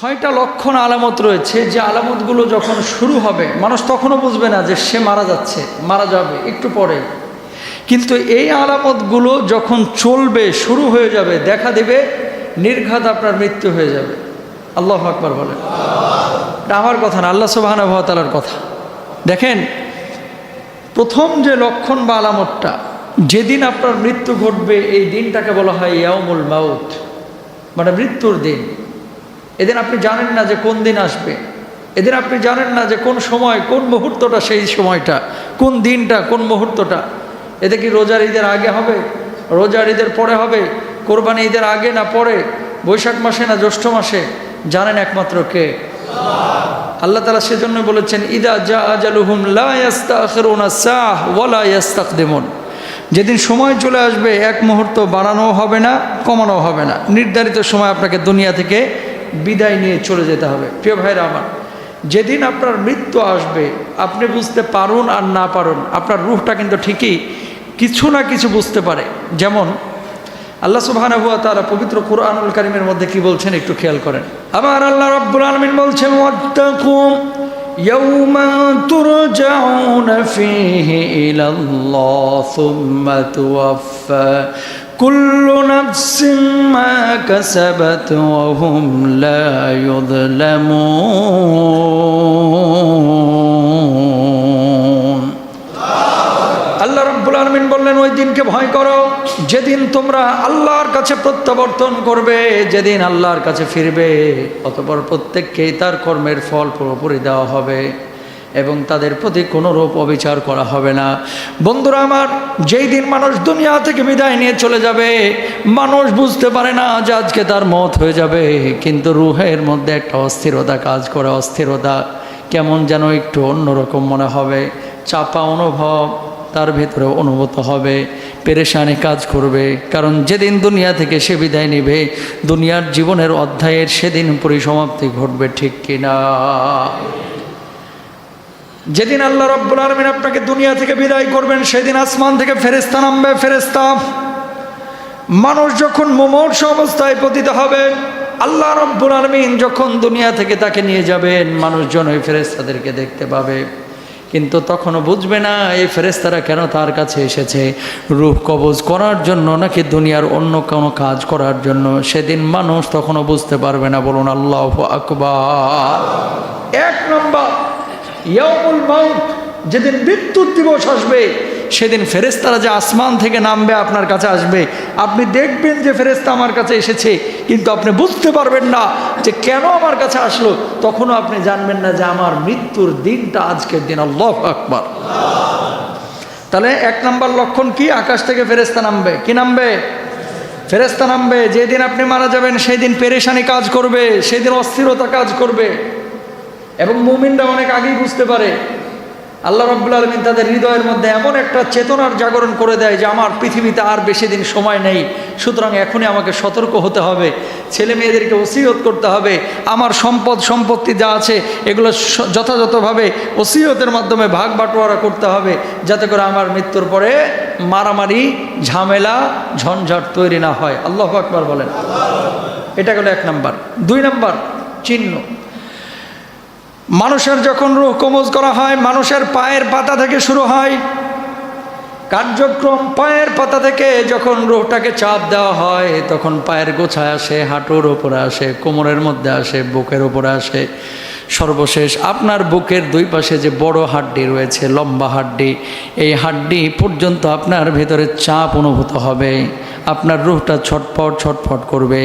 ছয়টা লক্ষণ আলামত রয়েছে, যে আলামতগুলো যখন শুরু হবে মানুষ তখনও বুঝবে না যে সে মারা যাচ্ছে, মারা যাবে একটু পরে। কিন্তু এই আলামতগুলো যখন চলবে, শুরু হয়ে যাবে, দেখা দেবে, নির্ঘাত আপনার মৃত্যু হয়ে যাবে। আল্লাহু আকবার বলেন। এটা আমার কথা না, আল্লাহ সুবহানাহু ওয়া তাআলার কথা। দেখেন, প্রথম যে লক্ষণ বা আলামতটা, যেদিন আপনার মৃত্যু ঘটবে এই দিনটাকে বলা হয় ইয়াউমুল মাউত, মানে মৃত্যুর দিন। এদিন আপনি জানেন না যে কোন দিন আসবে, এদিন আপনি জানেন না যে কোন সময়, কোন মুহূর্তটা, সেই সময়টা, কোন দিনটা, কোন মুহূর্তটা। এতে কি রোজার ঈদের আগে হবে, রোজার ঈদের পরে হবে, কোরবানি ঈদের আগে না পরে, বৈশাখ মাসে না জ্যৈষ্ঠ মাসে, জানেন একমাত্র কে? আল্লাহ তাআলা সেজন্য বলেছেন, ইদা জা আজালুহুম লা ইস্তাখিরুনা সাহ ওয়া লা ইস্তাকদিমুন। যেদিন সময় চলে আসবে এক মুহূর্ত বাড়ানো হবে না, কমানো হবে না, নির্ধারিত সময় আপনাকে দুনিয়া থেকে বিদায় নিয়ে চলে যেতে হবে। প্রিয় ভাইরা আমার, যেদিন আপনার মৃত্যু আসবে, আপনি বুঝতে পারুন আর না পারুন, আপনার রূহটা কিন্তু ঠিকই কিছু না কিছু বুঝতে পারে। যেমন আল্লাহ সুবহানাহু ওয়া তাআলা পবিত্র কুরআনুল কারীমের মধ্যে কি বলছেন একটু খেয়াল করেন। আবার আল্লাহ রাব্বুল আলামিন বলছেন, ওয়াত্তাকু ইয়াওমান তুরজাউনা ফীহি ইলাল্লাহ সুম্মা তুওয়াফা কুল্লু নাফসিন মা কাসাবাত ওয়া হুম লা ইউযলামুন। আল্লাহ রাব্বুল আলামিন বললেন, ওই দিনকে ভয় করো যেদিন তোমরা আল্লাহর কাছে প্রত্যাবর্তন করবে, যেদিন আল্লাহর কাছে ফিরবে, অতঃপর প্রত্যেককেই তার কর্মের ফল পুরোপুরি দেওয়া হবে এবং তাদের প্রতি কোনো রূপ অবিচার করা হবে না। বন্ধুরা আমার, যেই দিন মানুষ দুনিয়া থেকে বিদায় নিয়ে চলে যাবে, মানুষ বুঝতে পারে না যে আজকে তার মওত হয়ে যাবে, কিন্তু রুহের মধ্যে একটা অস্থিরতা কাজ করে। অস্থিরতা কেমন যেন একটু অন্যরকম মনে হবে, চাপা অনুভব তার ভেতরে অনুভূত হবে, পেরেশানি কাজ করবে। কারণ যেদিন দুনিয়া থেকে সে বিদায় নেবে, দুনিয়ার জীবনের অধ্যায়ের সেদিন পরিসমাপ্তি ঘটবে, ঠিক কিনা? যেদিন আল্লাহ রাব্বুল আলামিন আপনাকে দুনিয়া থেকে বিদায় করবেন, সেদিন আসমান থেকে ফেরেশতা নামবে। ফেরেশতা, মানুষ যখন মুমূর্ষ অবস্থায় পতিত হবে, আল্লাহ রাব্বুল আলামিন যখন দুনিয়া থেকে তাকে নিয়ে যাবেন, মানুষজন ওই ফেরেশতাদেরকে দেখতে পাবে, কিন্তু তখনও বুঝবে না এই ফেরেশতারা কেন তার কাছে এসেছে, রূহ কবজ করার জন্য নাকি দুনিয়ার অন্য কোনো কাজ করার জন্য। সেদিন মানুষ তখনও বুঝতে পারবে না। বলুন আল্লাহু আকবার। এক নম্বর, ইয়াউমুল মাউত, যেদিন মৃত্যুর দিবস আসবে, সেদিন ফেরেশতারা যে আসমান থেকে নামবে আপনার কাছে আসবে, আপনি দেখবেন যে ফেরেশতা আমার কাছে এসেছে, কিন্তু আপনি বুঝতে পারবেন না যে কেন আমার কাছে আসলো। তখনও আপনি জানবেন না যে আমার মৃত্যুর দিনটা আজকের দিন। আল্লাহু আকবার। তাহলে এক নম্বর লক্ষণ কি? আকাশ থেকে ফেরেশতা নামবে। কি নামবে? ফেরেশতা নামবে। যেদিন আপনি মারা যাবেন সেই দিন পেরেশানি কাজ করবে, সেই দিন অস্থিরতা কাজ করবে, এবং মুমিনরা অনেক আগেই বুঝতে পারে। আল্লাহ রাব্বুল আলামিন তাদের হৃদয়ের মধ্যে এমন একটা চেতনার জাগরণ করে দেয় যে আমার পৃথিবীতে আর বেশি দিন সময় নেই, সুতরাং এখনই আমাকে সতর্ক হতে হবে, ছেলে মেয়েদেরকে ওসিয়ত করতে হবে, আমার সম্পত্তি যা আছে এগুলো যথাযথভাবে ওসিয়তের মাধ্যমে ভাগ বাটোয়ারা করতে হবে, যাতে করে আমার মৃত্যুর পরে মারামারি, ঝামেলা, ঝঞ্ঝাট তৈরি না হয়। আল্লাহু আকবার বলেন। এটা গেল এক নাম্বার। দুই নাম্বার চিহ্ন, মানুষের যখন রূহ কবজ করা হয়, মানুষের পায়ের পাতা থেকে শুরু হয় কার্যক্রম। পায়ের পাতা থেকে যখন রূহটাকে চাপ দেওয়া হয়, তখন পায়ের গোছায় আসে, হাঁটুর উপরে আসে, কোমরের মধ্যে আসে, বুকের উপরে আসে, সর্বশেষ আপনার বুকের দুই পাশে যে বড় হাড্ডি রয়েছে, লম্বা হাড্ডি, এই হাড্ডি পর্যন্ত আপনার ভেতরে চাপ অনুভূত হবে, আপনার রূহটা ছটফট ছটফট করবে।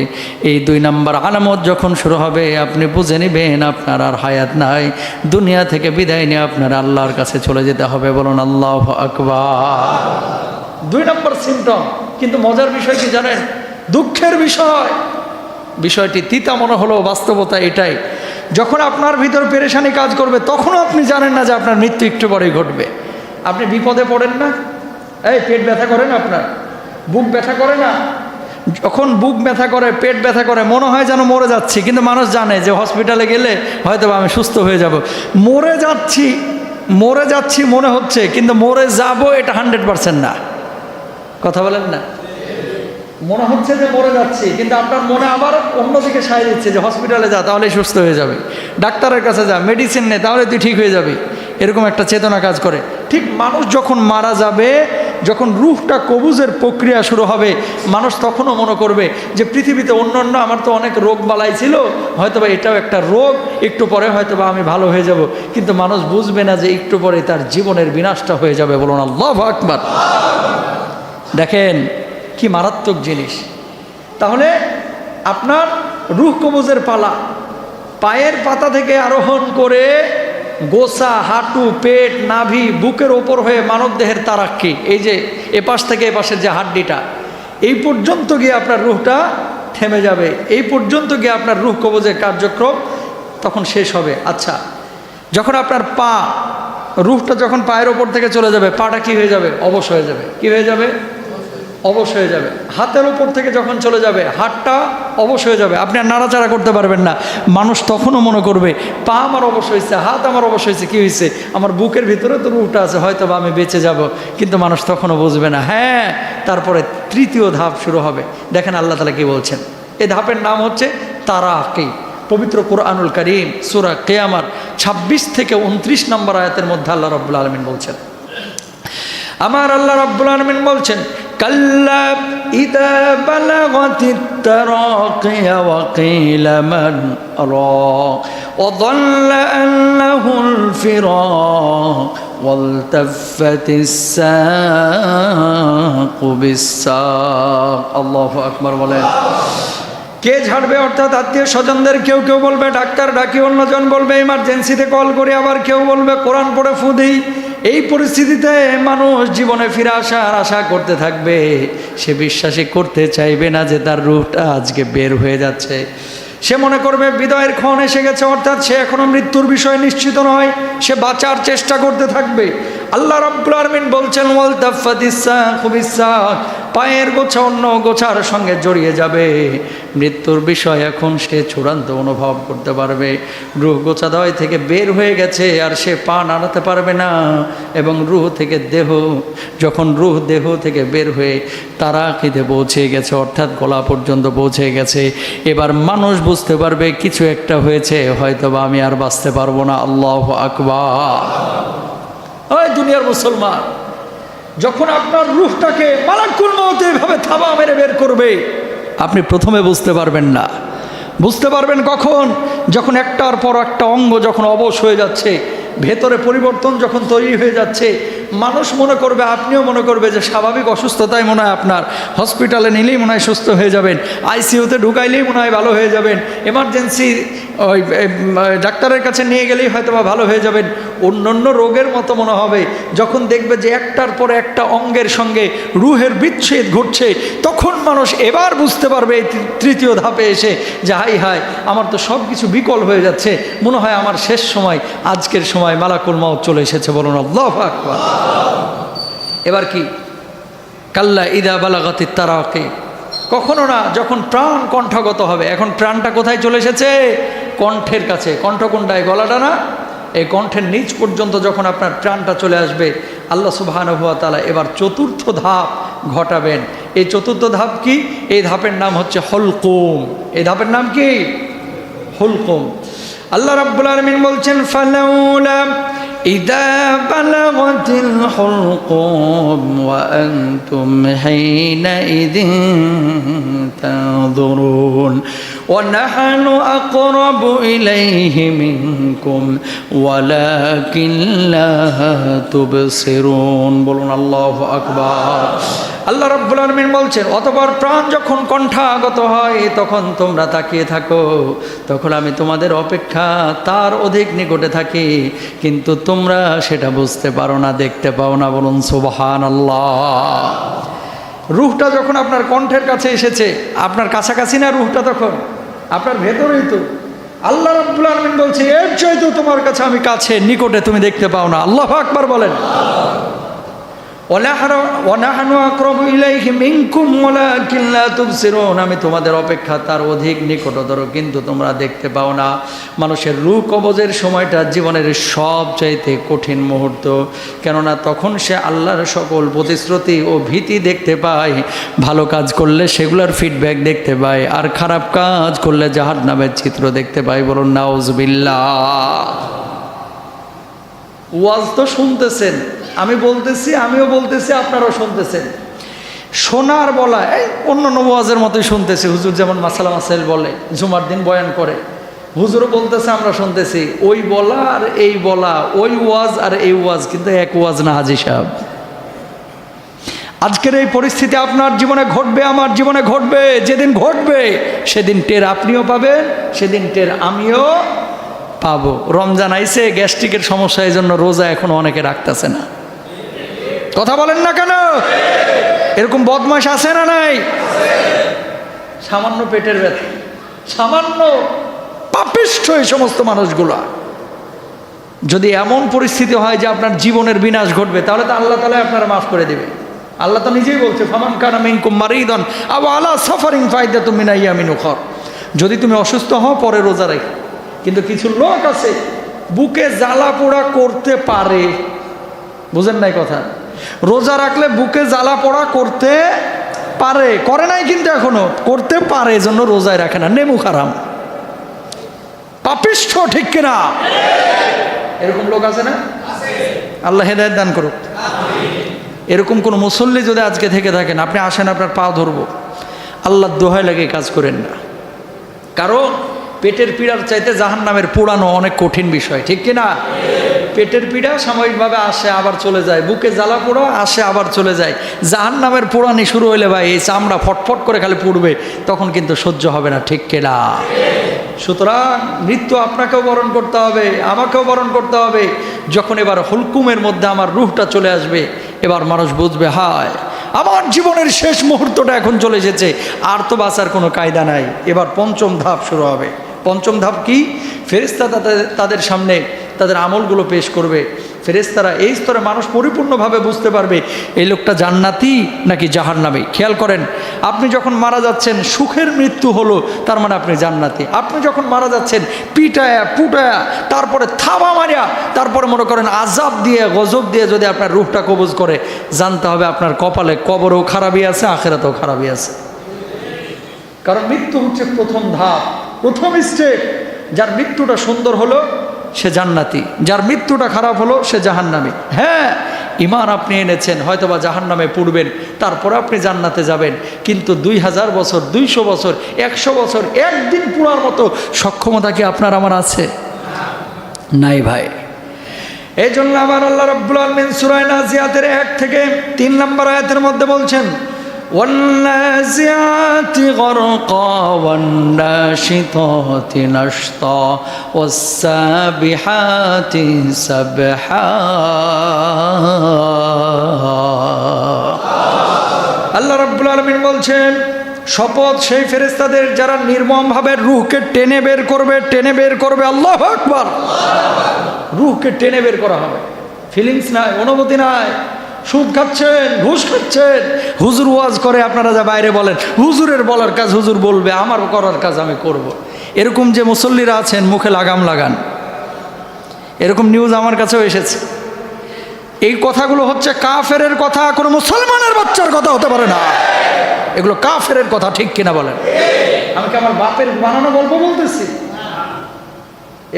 এই দুই নাম্বার আলামত যখন শুরু হবে, আপনি বুঝে নেবেন আপনার আর হায়াত নাই, দুনিয়া থেকে বিদায় নিয়ে আপনার আল্লাহর কাছে চলে যেতে হবে। বলুন আল্লাহু আকবার। দুই নম্বর সিমটম। কিন্তু মজার বিষয় কি জানেন? দুঃখের বিষয়, বিষয়টি তিতা মনে হলেও বাস্তবতা এটাই, যখন আপনার ভিতর পেরেশানি কাজ করবে, তখনও আপনি জানেন না যে আপনার মৃত্যু একটু পরেই ঘটবে। আপনি বিপদে পড়েন না? এই পেট ব্যথা করে না, আপনার বুক ব্যথা করে না? যখন বুক ব্যথা করে, পেট ব্যথা করে, মনে হয় যেন মরে যাচ্ছি, কিন্তু মানুষ জানে যে হসপিটালে গেলে হয়তো আমি সুস্থ হয়ে যাব। মরে যাচ্ছি মনে হচ্ছে, কিন্তু মরে যাব এটা 100% না। কথা বলেন না? মনে হচ্ছে যে মরে যাচ্ছি, কিন্তু আপনার মনে আবার অন্যদিকে সায় দিচ্ছে যে হসপিটালে যা, তাহলে সুস্থ হয়ে যাবে, ডাক্তারের কাছে যা, মেডিসিন নে, তাহলে তুই ঠিক হয়ে যাবি। এরকম একটা চেতনা কাজ করে। ঠিক মানুষ যখন মারা যাবে, যখন রূহটা কবুজের প্রক্রিয়া শুরু হবে, মানুষ তখনও মনে করবে যে পৃথিবীতে অন্য আমার তো অনেক রোগ বালাই ছিল, হয়তোবা এটাও একটা রোগ, একটু পরে হয়তোবা আমি ভালো হয়ে যাব। কিন্তু মানুষ বুঝবে না যে একটু পরে তার জীবনের বিনাশটা হয়ে যাবে। বলুন আল্লাহু আকবার। দেখেন কি মারাত্মক জিনিস। তাহলে আপনার রূহ কবজের পালা, পায়ের পাতা থেকে আরোহণ করে গোসা, হাঁটু, পেট, নাভি, বুকের ওপর হয়ে মানবদেহের তারাক্কি, এই যে এপাশ থেকে এপাশের যে হাড্ডিটা, এই পর্যন্ত গিয়ে আপনার রূহটা থেমে যাবে। এই পর্যন্ত গিয়ে আপনার রূহ কবজের কার্যক্রম তখন শেষ হবে। আচ্ছা, যখন আপনার পা, রূহটা যখন পায়ের ওপর থেকে চলে যাবে, পাটা কি হয়ে যাবে? অবশ হয়ে যাবে। কি হয়ে যাবে? অবশ হয়ে যাবে। হাতের উপর থেকে যখন চলে যাবে, হাতটা অবশ হয়ে যাবে, আপনি আর নাড়াচাড়া করতে পারবেন না। মানুষ তখনও মনে করবে পা আমার অবশ হয়েছে, হাত আমার অবশ হয়েছে, কী হয়েছে? আমার বুকের ভিতরে তো রূহটা আছে, হয়তো বা আমি বেঁচে যাব। কিন্তু মানুষ তখনও বুঝবে না। হ্যাঁ, তারপরে তৃতীয় ধাপ শুরু হবে। দেখেন আল্লাহ তাআলা কি বলছেন। এই ধাপের নাম হচ্ছে তারাকি। পবিত্র কুরআনুল কারীম সূরা কিয়ামার 26 থেকে 29 নম্বর আয়াতের মধ্যে আল্লাহ রাব্বুল আলামিন বলছেন, আমার আল্লাহ রাব্বুল আলামিন বলছেন, কাল্লা ইযা বালাগাতিত তারাকিয়া ওয়া কিলা মান রাক ওয়া যাল্লা আন্নাহুল ফিরাক ওয়ালতাফাতিস সাকু বিস-সাক। আল্লাহু আকবার বলেন। কে ঝাড়বে? অর্থাৎ আত্মীয় স্বজনদের কেউ কেউ বলবে ডাক্তার ডাকি, অন্যজন বলবে ইমার্জেন্সিতে কল করি, আবার কেউ বলবে কোরআন পড়ে ফু দিই। এই পরিস্থিতিতে মানুষ জীবনে ফিরে আসার আশা করতে থাকবে। সে বিশ্বাসই করতে চাইবে না যে তার রূহটা আজকে বের হয়ে যাচ্ছে। সে মনে করবে বিদায়ের ক্ষণ এসে গেছে, অর্থাৎ সে এখনো মৃত্যুর বিষয়ে নিশ্চিত নয়, সে বাঁচার চেষ্টা করতে থাকবে। আল্লাহ রাব্বুল আলামিন বলছেন, ওয়ালতাফাতিস সাকু বিস-সাক, পায়ের গোছা অন্য গোছার সঙ্গে জড়িয়ে যাবে। মৃত্যুর বিষয় এখন সে চূড়ান্ত অনুভব করতে পারবে। রূহ গোছাদয় থেকে বের হয়ে গেছে, আর সে পা নাড়াতে পারবে না। এবং রূহ থেকে দেহ, যখন রূহ দেহ থেকে বের হয়ে তারাকিতে পৌঁছে গেছে, অর্থাৎ গলা পর্যন্ত পৌঁছে গেছে, এবার মানুষ বুঝতে পারবে কিছু একটা হয়েছে, হয়তোবা আমি আর বাঁচতে পারবো না। আল্লাহু আকবার। ওই দুনিয়ার মুসলমান, যখন আপনার রূহটাকে মালাকুল মউত এভাবে থাবা মেরে বের করবে, আপনি প্রথমে বুঝতে পারবেন না। বুঝতে পারবেন কখন? যখন একটার পর একটা অঙ্গ যখন অবশ হয়ে যাচ্ছে, ভেতরে পরিবর্তন যখন তৈরি হয়ে যাচ্ছে, মানুষ মনে করবে, আপনিও মনে করবে যে স্বাভাবিক অসুস্থতাই মনে হয় আপনার, হসপিটালে নিলেই মনে হয় সুস্থ হয়ে যাবেন, আইসিইউতে ঢুকাইলেই মনে হয় ভালো হয়ে যাবেন, এমার্জেন্সি ওই ডাক্তারের কাছে নিয়ে গেলেই হয়তো বা ভালো হয়ে যাবেন। অন্যান্য রোগের মতো মনে হবে। যখন দেখবে যে একটার পর একটা অঙ্গের সঙ্গে রূহের বিচ্ছেদ ঘটছে, তখন মানুষ এবার বুঝতে পারবে এই তৃতীয় ধাপে এসে যে হাই হাই, আমার তো সব কিছু বিকল হয়ে যাচ্ছে, মনে হয় আমার শেষ সময়, আজকের সময় মালাকুল মউত চলে এসেছে। বলুন আল্লাহু আকবার। এবার কি? কাল্লা ইযা বালাগাতিত তারাকি, কখনো না, যখন প্রাণ কণ্ঠগত হবে। এখন প্রাণটা কোথায় চলে এসেছে? কণ্ঠের কাছে। কণ্ঠ কোনটায়? গলাটা না? এই কণ্ঠের নিচ পর্যন্ত যখন আপনার প্রাণটা চলে আসবে, আল্লাহ সুবহানাহু ওয়া তাআলা এবার চতুর্থ ধাপ ঘটাবেন। এই চতুর্থ ধাপ কি? এই ধাপের নাম হচ্ছে হুলকুম। এই ধাপের নাম কি? হুলকুম। আল্লাহ রাব্বুল আলামিন বলছেন, ফালাউলা ইযা বালাগাতিল হুলকুম ওয়া আনতুম হিনাইযিন তানযুরুন ওয়া নাহনু আকরাবু ইলাইহি মিনকুম ওয়ালাকিন লা তুবসিরুন। বলুন আল্লাহু আকবার। আল্লাহ রাব্বুল আলামিন বলছেন, অতঃপর প্রাণ যখন কণ্ঠাগত হয়, তখন তোমরা তাকিয়ে থাকো, তখন আমি তোমাদের অপেক্ষা তার অধিক নিকটে থাকি, কিন্তু তোমরা সেটা বুঝতে পারো না, দেখতে পাও না। বলুন সুবহানাল্লাহ। রূহটা যখন আপনার কণ্ঠের কাছে এসেছে, আপনার কাছাকাছি না রূহটা? তখন আপনার ভেতরেই তো। আল্লাহ রাব্বুল আলামিন বলছে, এর চাইতেও তোমার কাছে আমি কাছে, নিকটে, তুমি দেখতে পাও না। আল্লাহু আকবার বলেন। ওয়ানাহনু আকরাবু ইলাইহি মিনকুম ওয়ালাকিন লা তুবসিরুন, আমি তোমাদের অপেক্ষা তার অধিক নিকটতর, কিন্তু তোমরা দেখতে পাও না। মানুষের রূহ কবজের সময়টা জীবনের সবচাইতে কঠিন মুহূর্ত, কেননা তখন সে আল্লাহর সকল প্রতিশ্রুতি ও ভীতি দেখতে পায়। ভালো কাজ করলে সেগুলোর ফিডব্যাক দেখতে পায়, আর খারাপ কাজ করলে জাহান্নামের চিত্র দেখতে পায়। বলুন নাউজুবিল্লাহ। ওয়াজ তো শুনতেছেন, আমি বলতেছি, আমিও বলতেছি, আপনারাও শুনতেছেন। শোনার বলা এই অন্য ওয়াজের মতোই শুনতেছি। হুজুর যেমন মাসালা মাসাইল বলে, জুমার দিন বয়ান করে, হুজুরও বলতেছে, আমরা শুনতেছি। ওই বলা আর এই বলা, ওই ওয়াজ আর এই ওয়াজ কিন্তু এক ওয়াজ না হাজী সাহেব। আজকের এই পরিস্থিতি আপনার জীবনে ঘটবে, আমার জীবনে ঘটবে। যেদিন ঘটবে সেদিন টের আপনিও পাবেন, সেদিন টের আমিও পাবো। রমজান আইছে, গ্যাস্ট্রিকের সমস্যা, এই জন্য রোজা এখনো অনেকে রাখতেছে না। কথা বলেন না কেন? এরকম বদমাশ আছে না নাই? সামান্য পেটের ব্যথা, সামান্য পাপিষ্ঠ এই সমস্ত মানুষগুলা। যদি এমন পরিস্থিতি হয় যে আপনার জীবনের বিনাশ ঘটবে, তাহলে তো আল্লাহ তাআলা আপনারা মাফ করে দেবে। আল্লাহ তো নিজেই বলছে, ফামান কানা মিনকুম মারিদান আও আলা সাফারিন ফাইদাতুম মিন আইয়ামিন উখর। যদি তুমি অসুস্থ হও পরে রোজা রাখো। কিন্তু কিছু লোক আছে বুকে জ্বালা পোড়া করতে পারে, বুঝেন নাই কথা? রোজা রাখলে বুকে জ্বালা পোড়া করতে পারে, করে নাই কিন্তু এখনো করতে পারে, এজন্য রোজায় রাখে না। নেমু খারাম, পাপিষ্ঠ, ঠিক কিনা? এরকম লোক আছে না? আল্লাহ হেদায়েত দান করুক। এরকম কোন মুসল্লি যদি আজকে থেকে থাকেন, আপনি আসেন, আপনার পা ধরবো। আল্লাহর দোহাই লাগে কাজ করেন না, কারণ পেটের পীড়ার চাইতে জাহান্নামের পোড়ানো অনেক কঠিন বিষয়, ঠিক কিনা? পেটের পীড়া সাময়িকভাবে আসে আবার চলে যায়, বুকে জ্বালা পোড়া আসে আবার চলে যায়। জাহান্নামের পোড়ানি শুরু হইলে ভাই এই চামড়া ফটফট করে খালি পুড়বে, তখন কিন্তু সহ্য হবে না, ঠিক কিনা? সুতরাং মৃত্যু আপনাকেও বরণ করতে হবে, আমাকেও বরণ করতে হবে। যখন এবার হুলকুমের মধ্যে আমার রুহটা চলে আসবে, এবার মানুষ বুঝবে, হায় আমার জীবনের শেষ মুহূর্তটা এখন চলে এসেছে, আর তো বাঁচার কোনো কায়দা নাই। এবার পঞ্চম ধাপ শুরু হবে। পঞ্চম ধাপ কি? ফেরেশতা তাদের সামনে তাদের আমলগুলো পেশ করবে। ফেরেশতারা এই স্তরে মানুষ পরিপূর্ণভাবে বুঝতে পারবে এই লোকটা জান্নাতি নাকি জাহান্নামী। খেয়াল করেন, আপনি যখন মারা যাচ্ছেন সুখের মৃত্যু হলো, তার মানে আপনি জান্নাতি। আপনি যখন মারা যাচ্ছেন পিটায়া পুটায়া, তারপরে থাবা মারিয়া, তারপরে মনে করেন আজাব দিয়ে গজব দিয়ে যদি আপনার রূহটা কবজ করে, জানতে হবে আপনার কপালে কবরেও খারাপই আছে, আখেরাতেও খারাপই আছে। কারণ মৃত্যু হচ্ছে প্রথম ধাপ, প্রথম স্টেপ। যার মৃত্যুটা সুন্দর হলো সে জান্নাতি, যার মৃত্যুটা খারাপ হলো সে জাহান্নামী। হ্যাঁ, ঈমান আপনি এনেছেন, হয়তোবা জাহান্নামে পুড়বেন, তারপরে আপনি জান্নাতে যাবেন। কিন্তু 2000 বছর, 200 বছর, 100 বছর একদিন পুরার মতো সক্ষমতা কি আপনার আমার আছে? নাই ভাই। এই জন্য আমার আল্লাহ রাব্বুল আলামিন সূরা নাজিয়াতের 1 থেকে 3 নম্বর আয়াতের মধ্যে বলছেন, والنازعات غرقا والناشطات نشطا والسابحات سبحا। আল্লাহ রাব্বুল আলামিন বলছেন, শপথ সেই ফেরেশতাদের যারা নির্মমভাবে রূহকে টেনে বের করবে, টেনে বের করবে। আল্লাহু আকবার। রূহকে টেনে বের করা হবে, ফিলিংস নাই, অনুভূতি নাই। সুদ খাচ্ছেন, ঘুষ খাচ্ছেন, হুজুর ওয়াজ করে, আপনারা যা বাইরে বলেন হুজুরের বলার কাজ হুজুর বলবে, আমার করার কাজ আমি করব। এরকম যে মুসল্লিরা আছেন মুখে লাগাম লাগান, এরকম নিউজ আমার কাছেও এসেছে। এই কথাগুলো হচ্ছে কাফেরের কথা, কোনো মুসলমানের বাচ্চার কথা হতে পারে না। এগুলো কাফেরের কথা, ঠিক কিনা বলেন? আমি কি আমার বাপের বানানো গল্প বলতেছি?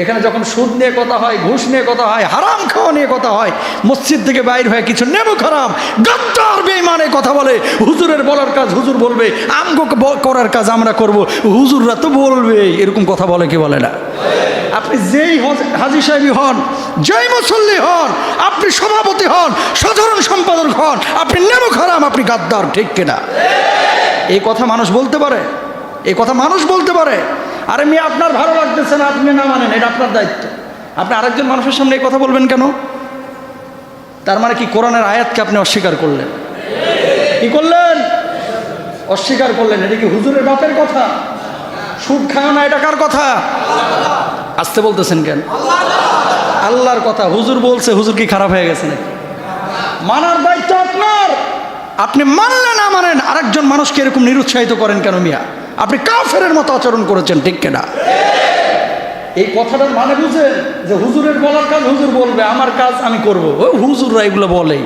এখানে যখন সুদ নিয়ে কথা হয়, ঘুষ নিয়ে কথা হয়, হারাম খাওয়া নিয়ে কথা হয়, মসজিদ থেকে বাইর হয়ে কিছু নেমু খারাম গাদ্দার বেঈমানে কথা বলে, হুজুরের বলার কাজ হুজুর বলবে, আমগো করার কাজ আমরা করব, হুজুররা তো বলবে, এরকম কথা বলে কি বলে না? আপনি যেই হাজী সাহেবই হন, যেই মুসল্লি হন, আপনি সভাপতি হন, সাধারণ সম্পাদক হন, আপনি নেমু খারাম, আপনি গাদ্দার, ঠিক কিনা? এই কথা মানুষ বলতে পারে? এই কথা মানুষ বলতে পারে? আরে মেয়ে, আপনার ভালো লাগতেছে না, আপনি না মানেন, এটা আপনার দায়িত্ব। আপনি আরেকজন মানুষের সামনে এই কথা বলবেন কেন? তার মানে কি কোরআনের আয়াতকে আপনি অস্বীকার করলেন? কি করলেন? অস্বীকার করলেন। এটা কি হুজুরের বাপের কথা? সুদ খায় না, এটা কার কথা? আসতে বলতেছেন কেন? আল্লাহর কথা। হুজুর বলছে, হুজুর কি খারাপ হয়ে গেছে নাকি? মানার দায়িত্ব আপনার। আপনি মানলে না মানেন, আরেকজন মানুষকে এরকম নিরুৎসাহিত করেন কেন মিয়া? আপনি কাফেরের মতো আচরণ করেছেন, ঠিক কিনা? এই কথাটার মানে বুঝেন যে হুজুরের বলার কাজ হুজুর বলবে, আমার কাজ আমি করব। ওই হুজুররা এগুলো বলেই।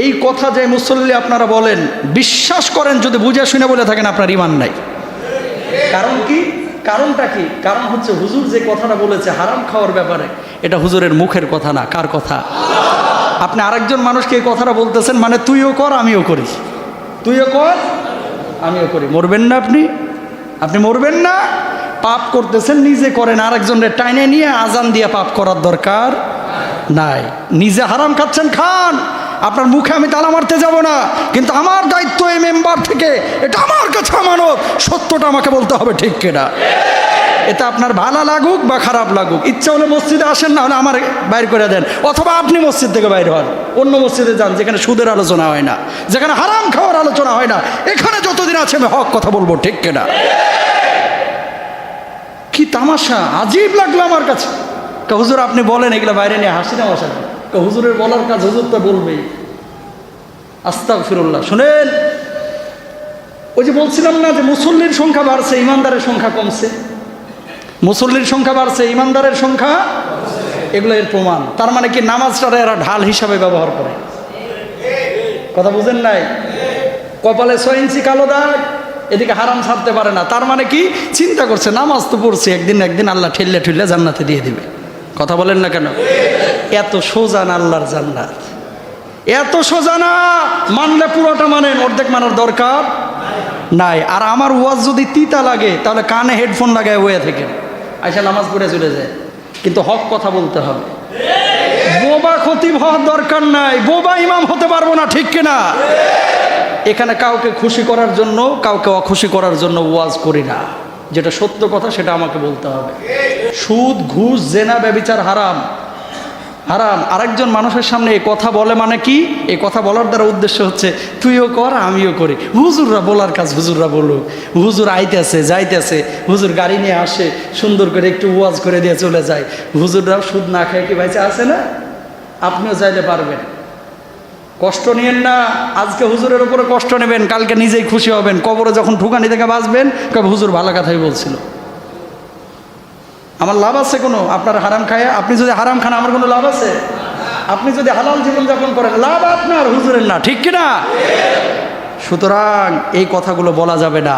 এই কথা যে মুসল্লি আপনারা বলেন, বিশ্বাস করেন যদি বুঝে শুনে বলে থাকেন আপনার ঈমান নাই। কারণ কি? কারণটা কি? কারণ হচ্ছে হুজুর যে কথাটা বলেছে হারাম খাওয়ার ব্যাপারে, এটা হুজুরের মুখের কথা না। কার কথা? আপনি আরেকজন মানুষকে এই কথাটা বলতেছেন, মানে তুইও কর আমিও করি, তুইও কর আমিও করি। মরবেন না আপনি? আপনি মরবেন না? পাপ করতেছেন, নিজে করেন, আরেকজনের টাইনে নিয়ে আজান দিয়ে পাপ করার দরকার নাই। নিজে হারাম খাচ্ছেন, খান, আপনার মুখে আমি তালা মারতে যাব না, কিন্তু আমার দায়িত্ব এই মেম্বার থেকে, এটা আমার কাছে আমানত, সত্যটা আমাকে বলতে হবে, ঠিক কিনা? এটা আপনার ভালো লাগুক বা খারাপ লাগুক, ইচ্ছা হলে মসজিদে আসেন, না হলে আমার বাইর করে দেন, অথবা আপনি মসজিদ থেকে বাইর হন, অন্য মসজিদে যান যেখানে সুদের আলোচনা হয় না, যেখানে হারাম খাওয়ার আলোচনা হয় না। এখানে যতদিন আছে আমি হক কথা বলবো, ঠিক কিনা? কি তামাশা, আজীব লাগলো আমার কাছে। হুজুর আপনি বলেন, এগুলো বাইরে নিয়ে হাসি তামাশা। হুজুরের বলার কাজ হুজুর তো বলবেই। আস্তাগফিরুল্লাহ। শুনেন, ওই যে বলছিলাম না যে মুসল্লির সংখ্যা বাড়ছে, ইমানদারের সংখ্যা কমছে। মুসল্লির সংখ্যা বাড়ছে, ইমানদারের সংখ্যা, এগুলো এর প্রমাণ। তার মানে কি নামাজটারে এরা ঢাল হিসাবে ব্যবহার করে। কথা বুঝেন নাই? কপালে 6 ইঞ্চি কালো দাগ, এদিকে হারাম ছাড়তে পারে না। তার মানে কি চিন্তা করছে, নামাজ তো পড়ছে, একদিন একদিন আল্লাহ ঠেললে ঠেললে জান্নাতে দিয়ে দিবে। কথা বলেন না কেন? এত সোজা না আল্লাহর জান্নাত, এত সোজা না। মানলে পুরোটা মানেন, অর্ধেক মানার দরকার নাই। আর আমার ওয়াজ যদি তিতা লাগে তাহলে কানে হেডফোন লাগায় বয়ে থেকে আইসা নামাজ পড়ে চলে যায়, কিন্তু হক কথা বলতে হবে। বোবা খতিব হওয়ার দরকার নাই, বোবা ইমাম হতে পারবো না, ঠিক কিনা? এখানে কাউকে খুশি করার জন্য, কাউকে অখুশি করার জন্য ওয়াজ করি না। যেটা সত্য কথা সেটা আমাকে বলতে হবে। সুদ, ঘুষ, জেনা, ব্যভিচার হারাম, হারাম। আরেকজন মানুষের সামনে এই কথা বলে মানে কি? এই কথা বলার দ্বারা উদ্দেশ্য হচ্ছে তুইও কর আমিও করি। হুজুররা বলার কাজ হুজুররা বলুক। হুজুর আইতেছে যাইতেছে, হুজুর গাড়ি নিয়ে আসে, সুন্দর করে একটু ওয়াজ করে দিয়ে চলে যায়। হুজুররাও সুদ না খায় কি ভাইছে আছে না? আপনিও চাইলে পারবেন। কষ্ট নিয়েন না। আজকে হুজুরের উপরে কষ্ট নেবেন, কালকে নিজেই খুশি হবেন। কবরে যখন ঠুকানি থেকে বাঁচবেন, কবে হুজুর ভালো কথাই বলছিল। আমার লাভ আছে কোনো? আপনার হারাম খায়, আপনি যদি হারাম খান আমার কোনো লাভ আছে? আপনি যদি হালাল জীবনযাপন করেন, লাভ আপনার, হুজুরের না, ঠিক কিনা? সুতরাং এই কথাগুলো বলা যাবে না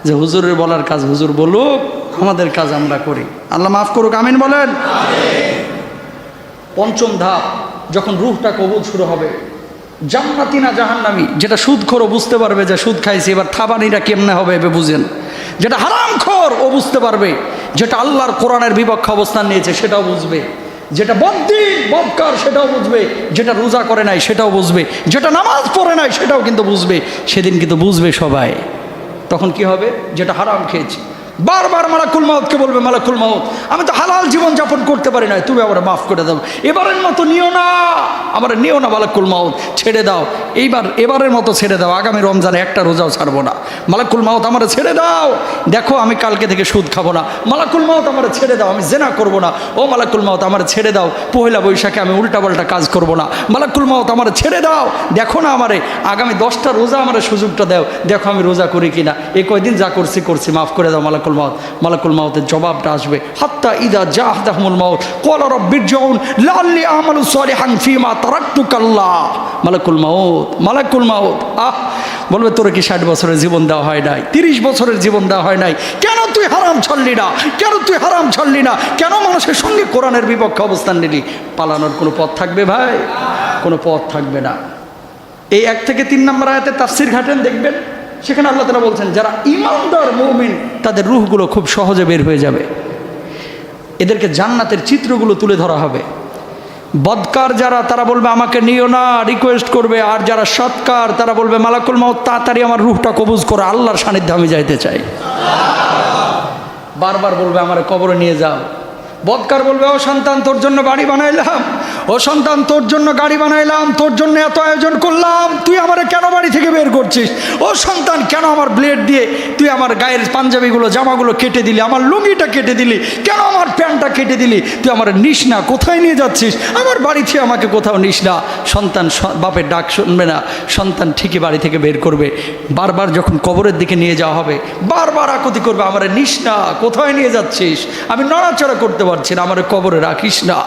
যে হুজুরের বলার কাজ হুজুর বলুক, আমাদের কাজ আমরা করি। আল্লাহ মাফ করুক, আমিন বলেন। পঞ্চম ধাপ, যখন রূহটা কবুল শুরু হবে, জান্নাতি না জাহান্নামী, যেটা সুদখোর বুঝতে পারবে যে সুদ খাইছে, এবার থাবানিটা কেমনে হবে এবার বুঝেন। যেটা হারামখোর ও বুঝতে পারবে, যেটা আল্লাহর কোরআনের বিপক্ষে অবস্থান নিয়েছে সেটাও বুঝবে, যেটা বদ্দিন বদকার সেটাও বুঝবে, যেটা রোজা করে নাই সেটাও বুঝবে, যেটা নামাজ পড়ে নাই সেটাও কিন্তু বুঝবে। সেদিন কিন্তু বুঝবে সবাই। তখন কি হবে? যেটা হারাম খেয়েছে বারবার মালাকুল মাউতকে বলবে, মালাকুল মাউত আমি তো হালাল জীবনযাপন করতে পারি না, তুমি আবার মাফ করে দাও, এবারের মতো নিও না, আমার নিও না মালাকুল মাউত, ছেড়ে দাও, এবারের মতো ছেড়ে দাও, আগামী রমজানে একটা রোজাও ছাড়বো না, মালাকুল মাউত আমার ছেড়ে দাও, দেখো আমি কালকে থেকে সুদ খাবো না, মালাকুল মাউত আমার ছেড়ে দাও, আমি জেনা করবো না, ও মালাকুল মাউত আমার ছেড়ে দাও, পহেলা বৈশাখে আমি উল্টাপাল্টা কাজ করবো না, মালাকুল মাউত আমার ছেড়ে দাও, দেখো না আমারে আগামী 10টা রোজা আমার সুযোগটা দাও, দেখো আমি রোজা করি কিনা, এই কয়দিন যা করছি মাফ করে দাও মালাকুল মাউত। মালাকুল মাউতের জবাবটা আসবে, হাত্তা ইদা জাহদাহুমুল মাউত ক্বালা রাব্বিরজিউন লাআল্লি আমালু সালিহান ফীমা তারাকতু কাল্লা। মালাকুল মাউত বলবে, তোর কি 60 বছরের জীবন দেওয়া হয় নাই, 30 বছরের জীবন দেওয়া হয় নাই, কেন তুই হারাম ছাড়লি না, কেন তুই হারাম ছাড়লি না, কেন মানুষের সঙ্গে কোরআনের বিপক্ষে অবস্থান নিলি? পালানোর কোনো পথ থাকবে ভাই? কোনো পথ থাকবে না। এই 1 থেকে 3 নম্বর আয়াতে তাফসীর ঘাটেন, দেখবেন সেখানে আল্লাহ তাআলা বলছেন যারা ঈমানদার মুমিন তাদের রূহগুলো খুব সহজে বের হয়ে যাবে, এদেরকে জান্নাতের চিত্রগুলো তুলে ধরা হবে। বদকার যারা, তারা বলবে আমাকে নিও না, রিকোয়েস্ট করবে। আর যারা সৎকার তারা বলবে মালাকুল মাউত তাড়াতাড়ি আমার রূহটা কবজ করে, আল্লাহর সান্নিধ্যে আমি যাইতে চাই। বারবার বলবে আমার কবরে নিয়ে যাও। বদকার বলবে, ও সন্তান তোর জন্য বাড়ি বানাইলাম, ও ও সন্তান, তোর জন্য গাড়ি বানাইলাম, তোর জন্য এত আয়োজন করলাম, তুই আমারে কেন বাড়ি থেকে বের করছিস? ও সন্তান, কেন আমার ব্লেড দিয়ে তুই আমার গায়ের পাঞ্জাবিগুলো জামাগুলো কেটে দিলি, আমার লুঙ্গিটা কেটে দিলি, কেন আমার প্যান্টটা কেটে দিলি? তুই আমার নিস না, কোথায় নিয়ে যাচ্ছিস? আমার বাড়ি থেকে আমাকে কোথাও নিস না। সন্তান বাপের ডাক শুনবে না, সন্তান ঠিকই বাড়ি থেকে বের করবে। বারবার যখন কবরের দিকে নিয়ে যাওয়া হবে, বারবার আকুতি করবে, আমার নিস না, কোথায় নিয়ে যাচ্ছিস? আমি নড়াচড়া করতে পারছি না, আমার কবরে রাখিস না।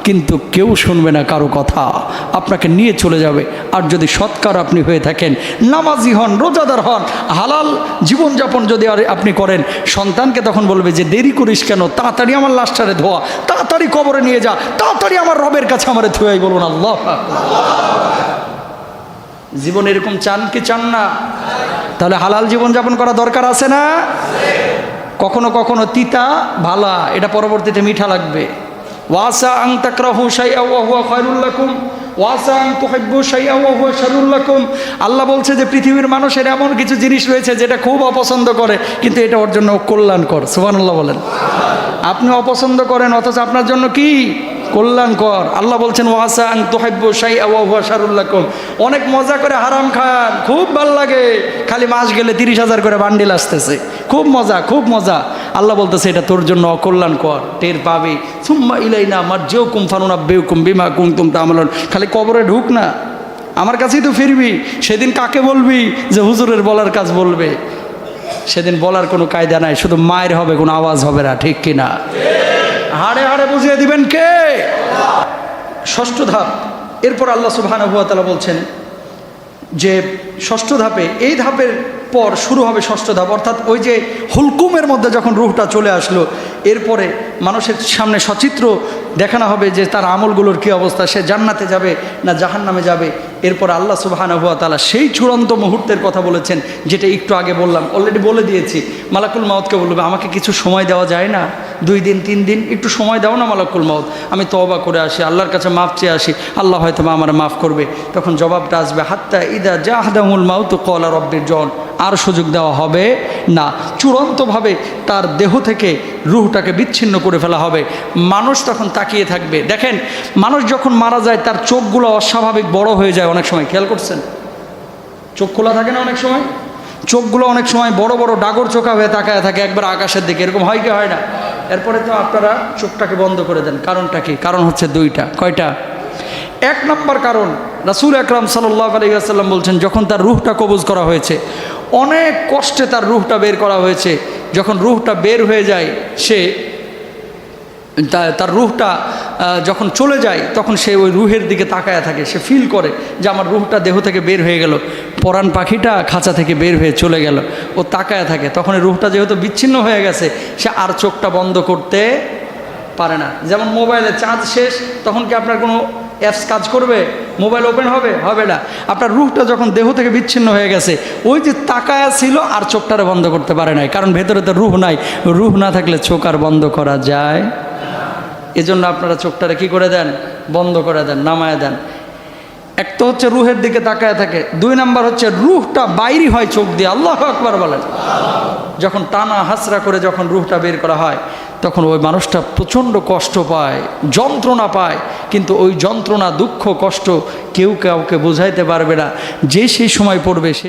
কিন্তু কেউ শুনবে না কারো কথা, আপনাকে নিয়ে চলে যাবে। আর যদি সৎকার আপনি হয়ে থাকেন, নামাজি হন, রোজাদার হন, হালাল জীবনযাপন যদি আর আপনি করেন, সন্তানকে তখন বলবে যে দেরি করিস কেন, তাড়াতাড়ি আমার লাশটারে ধোয়া, তাড়াতাড়ি কবরে নিয়ে যা, তাড়াতাড়ি আমার রবের কাছে আমারে ধুয়াই। বলুন আল্লাহ আকবার। জীবন এরকম চান কি চান না? তাহলে হালাল জীবনযাপন করা দরকার আছে না? কখনো কখনো তিতা ভালা, এটা পরবর্তীতে মিঠা লাগবে। ওয়াসা আন তাকরাহু শাইআন ওয়া হুয়া খায়রুল লাকুম ওয়াসা আন তুহিব্বু শাইআন ওয়া হুয়া শাররুল লাকুম। আল্লাহ বলছে যে পৃথিবীর মানুষের এমন কিছু জিনিস রয়েছে যেটা খুব অপছন্দ করে, কিন্তু এটা ওর জন্য কল্যাণকর। সুবহানাল্লাহ বলেন। আপনি অপছন্দ করেন, অথচ আপনার জন্য কি কল্যাণকর। আল্লাহ বলছেন ওয়াসা আন তুহিব্বু শাইআন ওয়া হুয়া শাররুল লাকুম। অনেক মজা করে হারাম খান, খুব ভালো লাগে, খালি মাস গেলে 30,000 করে বান্ডিল আসতেছে, খুব মজা, খুব মজা। আল্লাহ বলতেছে এটা তোর জন্য অকল্যাণকর, টের পাবি। সুম্মা ইলাইনা মারজিউকুম ফানুনাব্বিউকুম বিমা কুনতুম তা'মালুন। খালি কবরে ঢুক না, আমার কাছেই তো ফিরবি। সেদিন কাকে বলবি যে হুজুরের বলার কাজ বলবে? সেদিন বলার কোনো কায়দা নাই, শুধু মায়ের হবে, কোনো আওয়াজ হবে না, ঠিক কিনা? হাড়ে হাড়ে বুঝিয়ে দিবেন কে? ষষ্ঠ ধাপ। এরপর আল্লাহ সুবহানাহু ওয়া তাআলা বলছেন যে ষষ্ঠ ধাপে, এই ধাপের পর শুরু হবে ষষ্ঠ ধাপ, অর্থাৎ ওই যে হুলকুমের মধ্যে যখন রূহটা চলে আসলো, এরপরে মানুষের সামনে সচিত্র দেখানো হবে যে তার আমলগুলোর কী অবস্থা, সে জান্নাতে যাবে না জাহান্নামে যাবে। এরপর আল্লাহ সুবহানাহু ওয়া তাআলা সেই চূড়ান্ত মুহূর্তের কথা বলেছেন, যেটা একটু আগে বললাম, অলরেডি বলে দিয়েছি। মালাকুল মাউতকে বলবে আমাকে কিছু সময় দেওয়া যায় না, 2 দিন 3 দিন একটু সময় দাও না মালাকুল মাউত, আমি তওবা করে আসি, আল্লাহর কাছে মাফ চেয়ে আসি, আল্লাহ হয়তো আমার মাফ করবে। তখন জবাবটা আসবে হাত্তা ইদা জাহাদাহুল মাউতু ক্বালা রব্বিরজিউন। আর সুযোগ দেওয়া হবে না, চূড়ান্তভাবে তার দেহ থেকে রূহটাকে বিচ্ছিন্ন করে ফেলা হবে। মানুষ তখন তাকিয়ে থাকবে। দেখেন, মানুষ যখন মারা যায় তার চোখগুলো অস্বাভাবিক বড় হয়ে যায় অনেক সময়, খেয়াল করছেন? চোখ খোলা থাকে না অনেক সময়, চোখগুলো অনেক সময় বড় বড় ডাগর চোখা হয়ে তাকায় থাকে একবার আকাশের দিকে, এরকম হয় কি হয় না? এরপরে তো আপনারা চোখটাকে বন্ধ করে দেন। কারণটা কি? কারণ হচ্ছে 2টা। কয়টা? 1 নম্বর কারণ, রাসূল আকরাম সাল্লাল্লাহু আলাইহি ওয়াসাল্লাম বলছেন যখন তার রূহটা কবজ করা হয়েছে, অনেক কষ্টে তার রূহটা বের করা হয়েছে, যখন রূহটা বের হয়ে যায়, সে তার রূহটা যখন চলে যায় তখন সে ওই রূহের দিকে তাকায়া থাকে, সে ফিল করে যে আমার রূহটা দেহ থেকে বের হয়ে গেল, পরাণ পাখিটা খাঁচা থেকে বের হয়ে চলে গেল, ও তাকায়া থাকে। তখন এই রূহটা যেহেতু বিচ্ছিন্ন হয়ে গেছে, সে আর চোখটা বন্ধ করতে পারে না। যেমন মোবাইলে চার্জ শেষ, তখন কি আপনার কোনো অ্যাপস কাজ করবে? মোবাইল ওপেন হবে? হবে না। আপনার রূহটা যখন দেহ থেকে বিচ্ছিন্ন হয়ে গেছে, ওই যে তাকায়া ছিল আর চোখটারে বন্ধ করতে পারে নাই, কারণ ভেতরে তো রূহ নাই। রূহ না থাকলে চোখ আর বন্ধ করা যায়? এজন্য আপনারা চোখটারে কি করে দেন? বন্ধ করে দেন, নামায় দেন। এক তো হচ্ছে রূহের দিকে তাকায় থাকে, 2 নাম্বার হচ্ছে রূহটা বাইরে হয় চোখ দিয়ে। আল্লাহু আকবার বলেন। যখন টানা হাসরা করে যখন রূহটা বের করা হয়, তখন ওই মানুষটা প্রচণ্ড কষ্ট পায়, যন্ত্রণা পায়, কিন্তু ওই যন্ত্রণা, দুঃখ, কষ্ট কেউ কাউকে বোঝাইতে পারবে না। যে সেই সময় পড়বে সে